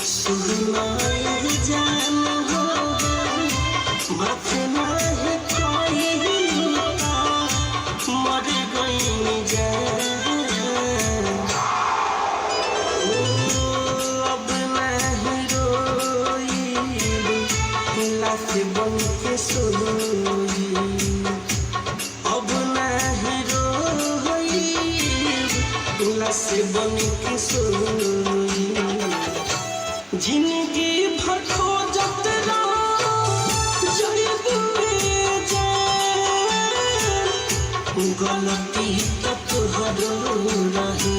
सुनाई जान हो बात नाही कहिलुका मर गईनी जान अब नहीं रोइलु लाश बन के सोई अब नहीं रोइलु लाश बन के सोई जिंदगी भर खोजत गलती तो तोहरो रहे।